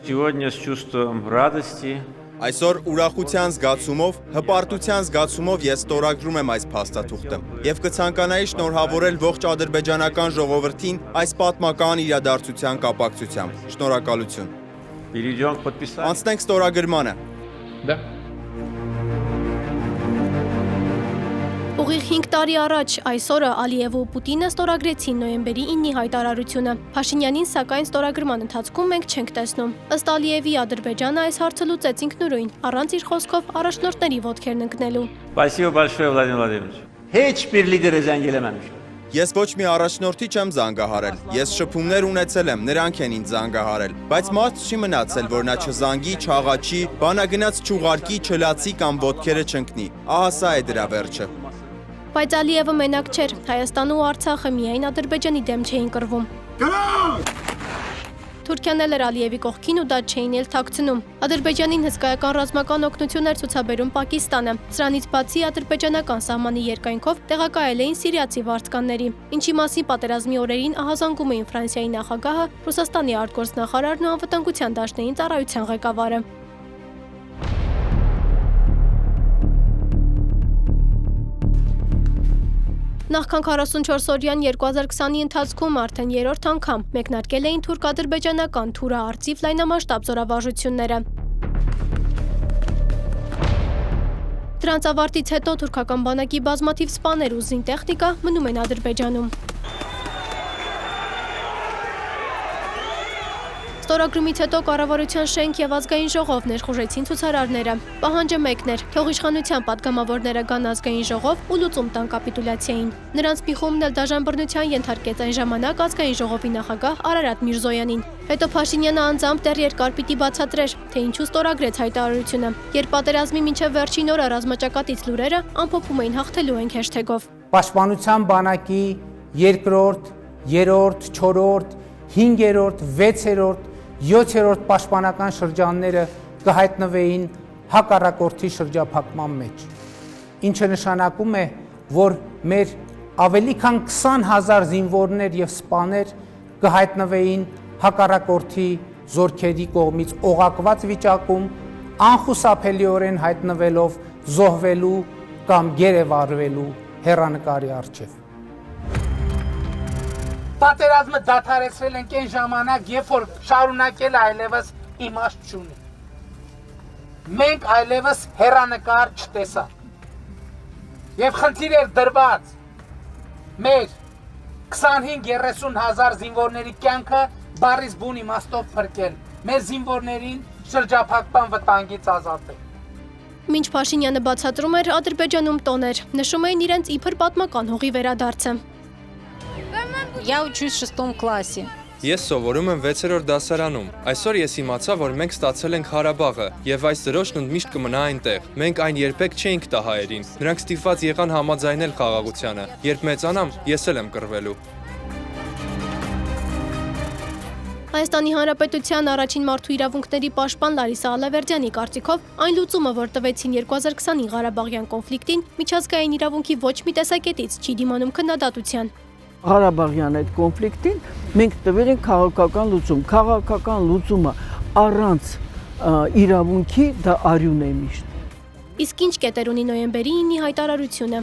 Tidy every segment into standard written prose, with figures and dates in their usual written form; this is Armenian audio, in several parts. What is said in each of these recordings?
Сегодня с чувством радости Այսօր ուրախության զգացումով, հպարտության զգացումով ես ստորագրում եմ այս փաստաթուղթը եւ կցանկանայի շնորհավորել ողջ ադրբեջանական ժողովրդին այս պատմական իրադարձության կապակցությամբ։ Շնորհակալություն։ перейдем к подписанию. Անցնենք ստորագրմանը։ Ուղիղ 5 տարի առաջ այս օրը Ալիևը ու Պուտինը ստորագրեցին նոյեմբերի 9-ի հայտարարությունը։ Փաշինյանին сакայն ստորագրման ընթացքում մենք չենք տեսնում։ Ըստ Ալիևի Ադրբեջանը այս հարցը լուծեց ինքնուրույն, առանց իր խոսքով առաջնորդների ոտքերն ընկնելու։ Спасибо большое, Владимир Владимирович. Hiçbir lideri zengelememiş. Ես ոչ մի առաջնորդի չեմ զանգահարել։ Ես շփումներ ունեցել եմ, նրանք են ինձ զանգահարել, բայց մարդ չի մնացել, որ նա չզանգի, չաղաչի, բանագնաց չուղարկի, չլացի կամ ոտքերը չընկնի։ Ահա սա է դրա վերջը։ Բայց Ալիևը մենակ չէր, Հայաստանը ու Արցախը միայն Ադրբեջանի դեմ չէին կռվում։ Թուրքիան էլ էր Ալիևի կողքին ու դա չէին էլ թաքցնում։ Ադրբեջանին հսկայական ռազմական օգնություն էր ցուցաբերում Պակիստանը։ Սրանից բացի ադրբեջանական սահմանի երկայնքով տեղակայել էին սիրիացի վարձկանների, ինչի մասին պատերազմի օրերին ահազանգում էին Ֆրանսիայի նախագահը, Ռուսաստանի արտգործնախարարն ու անվտանգության դաշնային ծառայության ղեկավարը։ Նախքան 44-օրյան 2020-ի ընթացքում արդեն երրորդ անգամ մեկնարկել էին թուրք-ադրբեջանական Թուրա արծիվ լայնամասշտաբ զորավարժությունները։ Դրանց ավարտից հետո թուրքական բանակի բազմաթիվ սպաներ ու զինտեխնիկա մնում են Ադրբեջանում։ Ստորագրումից հետո կառավարության շենք եւ ազգային ժողով ներխուժեցին ցուցարարները։ Պահանջը մեկն էր՝ թող իշխանության պատգամավորները գան ազգային ժողով ու լուծում տան կապիտուլյացիային։ Նրանց մի խումբն էլ դաժան բռնության ենթարկեց այն ժամանակ ազգային ժողովի նախագահ Արարատ Միրզոյանին։ Հետո Փաշինյանը անձամբ դեռ երկար պիտի բացատրեր, թե ինչու ստորագրեց հայտարարությունը, երբ պատերազմի մինչև վերջին օրը ռազմաճակատից լուրերը ամփոփում էին հաղթելու ենք հեշթեգով։ Պաշտպանության բանակի երկրորդ, երրորդ, չորրորդ, 5-րդ, 6-րդ, 7-րդ պաշտպանական շրջանները կհայտնվեին հակառակորդի շրջափակման մեջ, ինչը նշանակում է, որ մեր ավելի քան 20,000 զինվորներ եւ սպաներ կհայտնվեին հակառակորդի զորքերի կողմից օղակված վիճակում, անխուսափելիորեն հայտնվելով զոհվելու կամ գերեվարվելու հեռանկարի առջև։ Պատերազմը դադարեցրել ենք այն ժամանակ, երբ որ շարունակել այլևս իմաստ չունի։ Մենք այլևս հեռանկար չտեսանք։ Եվ խնդիր էր դրված մեր 25-30 հազար զինվորների կյանքը բառից բուն իմաստով փրկել, մեր զինվորներին շրջափակման վտանգից ազատել։ Մինչ Փաշինյանը բացատրում էր, Ադրբեջանում տոներ, նշում էին իրենց իբր պատմական հողի վերադարձը։ Я учусь в 6 классе. Ես սովորում եմ 6-րդ դասարանում։ Այսօր ես իմացա, որ մենք ստացել ենք Ղարաբաղը, եւ այս դրոշն ընդմիշտ կմնա այնտեղ։ Մենք այն երբեք չէինք տա հայերին։ Նրանք ստիպված եղան համաձայնել խաղաղությանը։ Երբ մեծանամ, ես էլ եմ կռվելու։ Հայաստանի Հանրապետության առաջին մարդու իրավունքների պաշտպան Լարիսա Ալավերդյանի կարծիքով այն լուծումը, որ տվեցին 2020-ի Ղարաբաղյան կոնֆլիկտին, միջազգային իրավունքի ոչ մի տեսակետից չի դիմանում քննադատության։ Ղարաբաղյան այդ կոնֆլիկտին մենք տվել ենք քաղաքական լուծում։ Քաղաքական լուծումը առանց իրավունքի դա արյուն է միշտ։ Իսկ ինչ կետեր ունի նոյեմբերի 9-ի հայտարարությունը։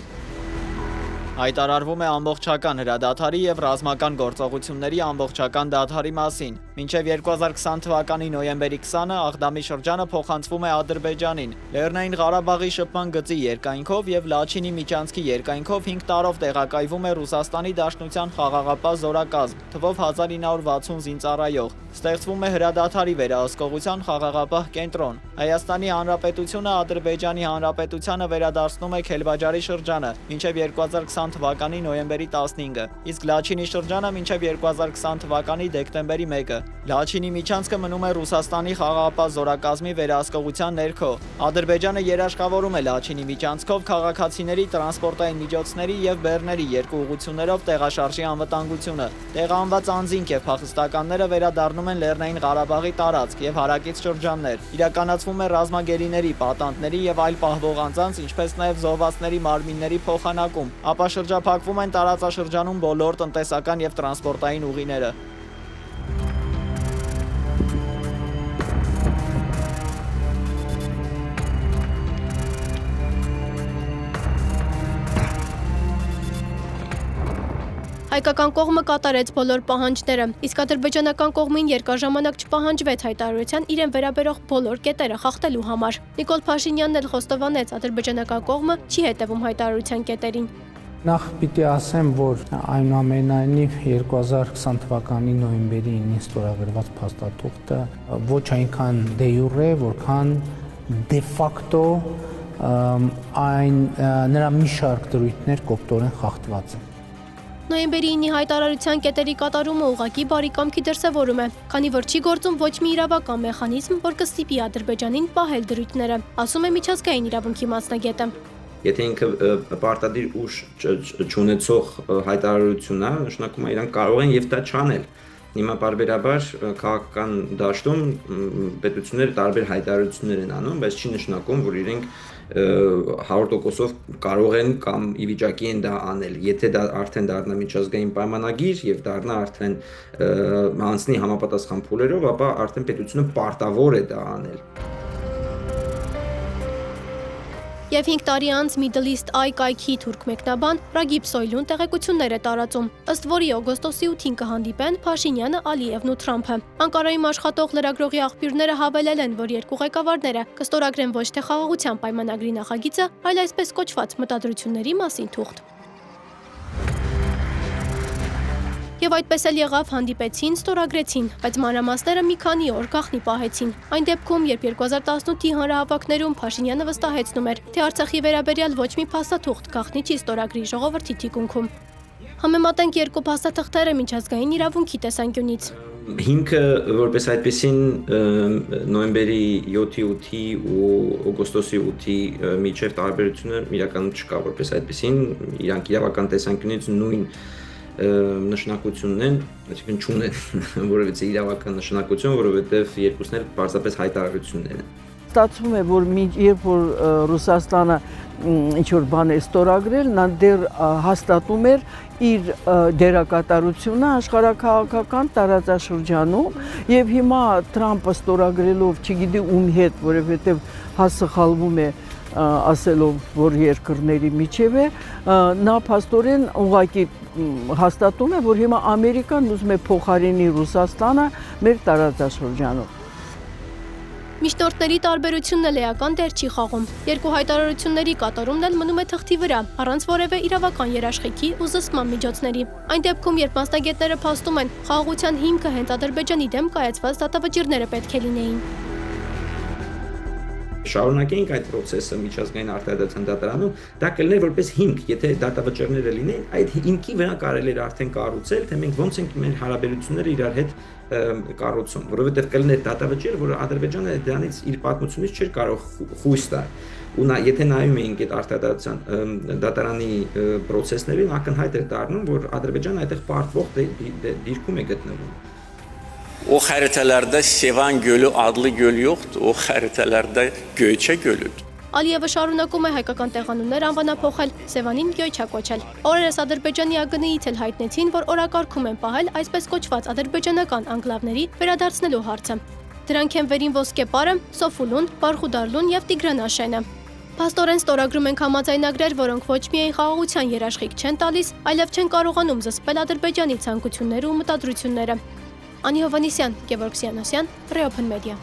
Հայտարարվում է ամբողջական հրադադարի եւ ռազմական գործողությունների ամբողջական դադարի մասին։ Մինչև 2020 թվականի նոյեմբերի 20-ը Աղդամի շրջանը փոխանցվում է Ադրբեջանին։ Լեռնային Ղարաբաղի շփման գծի երկայնքով եւ Լաչինի միջանցքի երկայնքով 5 տարով տեղակայվում է Ռուսաստանի Դաշնության խաղաղապահ զորակազմ, թվով 1960 զինծառայող։ Ստեղծվում է հրադադարի վերահսկողության խաղաղապահ կենտրոն։ Հայաստանի Հանրապետությունը Ադրբեջանի Հանրապետությանը վերադարձնում է Քելբաջարի շրջանը մինչև 2020 թվականի նոյեմբերի 15-ը, իսկ Լաչինի շրջանը մինչև 2020 թվականի դեկտեմբերի 1-ը։ Լաչինի միջանցքը մնում է Ռուսաստանի խաղաղապահ զորակազմի վերահսկողության ներքո։ Ադրբեջանը երաշխավորում է Լաչինի միջանցքով քաղաքացիների, տրանսպորտային միջոցների եւ բեռների երկու ուղղություններով տեղաշարժի անվտանգությունը։ Տեղահանված անձինք եւ փախստականները վերադառնում են Լեռնային Ղարաբաղի տարածք եւ հարակից շրջաններ։ Իրականացվում է ռազմագերիների, պատանդների եւ այլ պահվող անձանց, ինչպես նաեւ զոհվածների մարմինների փոխանակում։ Ապա շրջափակվում են տարածաշրջանում բոլոր տնտեսական եւ տրանսպորտային ուղիները։ Հայկական կողմը կատարեց բոլոր պահանջները, իսկ ադրբեջանական կողմին երկար ժամանակ չպահանջվեց հայտարարության իրեն վերաբերող բոլոր կետերը խախտելու համար։ Նիկոլ Փաշինյանն էլ խոստովանեց, ադրբեջանական կողմը չի հետևում հայտարարության կետերին։ Նախ պիտի ասեմ, որ այնուամենայնիվ 2020 թվականի նոյեմբերի 9-ին ստորագրված փաստաթուղթը ոչ այնքան դե յուրե, որքան դե ֆակտո այն նրա մի շարք դրույթներ կոպտորեն խախտված են։ Նոյեմբերի 9-ի հայտարարության կետերի կատարումը ուղղակի բարի կամքի դրսևորում է, քանի որ չի գործում ոչ մի իրավական մեխանիզմ, որ կստիպի Ադրբեջանին պահել դրույթները, ասում է միջազգային իրավունքի մասնագետը։ Եթե ինքը պարտադիր ուժ չունեցող հայտարարություն է, նշանակում է իրանք կարող են եւ դա չանել։ Հիմա բարբերաբար քաղաքական դաշտում պետությունները տարբեր հայտարարություններ են անում, բայց չի նշանակում, որ իրենք 100%-ով կարող են կամ ի վիճակի են դա անել։ Եթե դա արդեն դառնա միջազգային պայմանագիր եւ դառնա արդեն հանձնի համապատասխան փուլերով, ապա արդեն պետությունը պարտավոր է դա անել։ Եվ 5 տարի անց Middle East Eye կայքի թուրք մեկնաբան Ռագիբ Սոյլուն տեղեկություններ է տարածում, ըստ որի օգոստոսի 8-ին կհանդիպեն Փաշինյանը, Ալիևն ու Թրամփը։ Անկարայում աշխատող լրագրողի աղբյուրները հավելել են, որ երկու ղեկավարները կստորագրեն ոչ թե խաղաղության պայմանագրի նախագիծը, այլ այսպես կոչված մտադրությունների մասին թուղթ։ Եվ այդպես էլ եղավ, հանդիպեցին, ստորագրեցին, բայց մանրամասները մի քանի օր գաղտնի պահեցին։ Այն դեպքում, երբ 2018-ի հանրահավաքներում Փաշինյանը վստահեցնում էր, թե Արցախի վերաբերյալ ոչ մի փաստաթուղթ գաղտնի չի ստորագրի ժողովրդի թիկունքում։ Համեմատենք երկու փաստաթղթերը միջազգային իրավունքի տեսանկյունից։ Հիմքը որպես այդպեսին նոյեմբերի 7-ի 8-ի ու օգոստոսի 8-ի միջև տարբերությունը իրականում չկա, որպես այդպեսին իրանք իրավական տեսանկյունից նույն նշանակությունն են, այսինքն չունեն որևէ իրավական նշանակություն, որովհետև երկուսն էլ պարզապես հայտարարություններ են։ Ստացվում է, որ երբ որ Ռուսաստանը ինչ-որ բան է ստորագրել, նա դեռ հաստատում էր իր դերակատարությունը աշխարհաքաղաքական տարածաշրջանում եւ հիմա Թրամփը ստորագրելով, չգիտի ում հետ, որովհետեւ հասցխալվում է ասելով, որ երկրների միջև է, նա փաստորեն ուղղակի հաստատում է, որ հիմա Ամերիկան ուզում է փոխարինի Ռուսաստանը մեր տարածաշրջանում։ Միջնորդների տարբերությունն էլ էական դեր չի խաղում։ Երկու հայտարարությունների կատարումն էլ մնում է թղթի վրա, առանց որևէ իրավական երաշխիքի ու զսպման միջոցների։ Այն դեպքում, երբ մասնագետները փաստում են, խաղաղության հիմքը հենց Ադրբեջանի դեմ կայացված դատավճիռները պետք է լինեին։ Շարունակենք այդ process-ը միջազգային արտահայտության դատարանում, դա կլիներ որպես հիմք, եթե դատավճիռները լինեն, այդ հիմքի վրա կարելի է արդեն կառուցել, թե մենք ոնց ենք մեր հարաբերությունները իրար հետ կառուցում, որովհետև կլիներ դատավճիռ, որը Ադրբեջանը դրանից իր պատմությունից չէր կարող խույս տալ։ Ու եթե նայում էինք այդ արտահայտության դատարանի process-ներին, ակնհայտ էր դառնում, որ Ադրբեջանը այդտեղ պարտվող դիրքում է գտնվում։ O xəritələrdə Sevan gölü adlı göl yoxdur, o xəritələrdə Göyçə gölüdür։ Ալիևը շարունակում է հայկական տեղանուններ անվանափոխել, Սևանին Գյոյչա կոչել։ Օրերս Ադրբեջանի ԱԳՆ-ից էլ հայտնեցին, որ օրակարգում են պահել այսպես կոչված ադրբեջանական անկլավների վերադարձնելու հարցը։ Դրանք են Վերին Ոսկեպարը, Սոֆուլուն, Բարխուդարլուն եւ Տիգրանաշենը։ Փաստորեն ստորագրում ենք համաձայնագրեր, որոնք ոչ միայն խաղաղության երաշխիք չեն տալիս, այլև չեն կարողանում զսպել Ադրբեջանի ցանկությունները ու մտադրությունները։ Անի Հովանեսյան, Գևորգ Սյանոսյան, Ռեոփն մեդիա։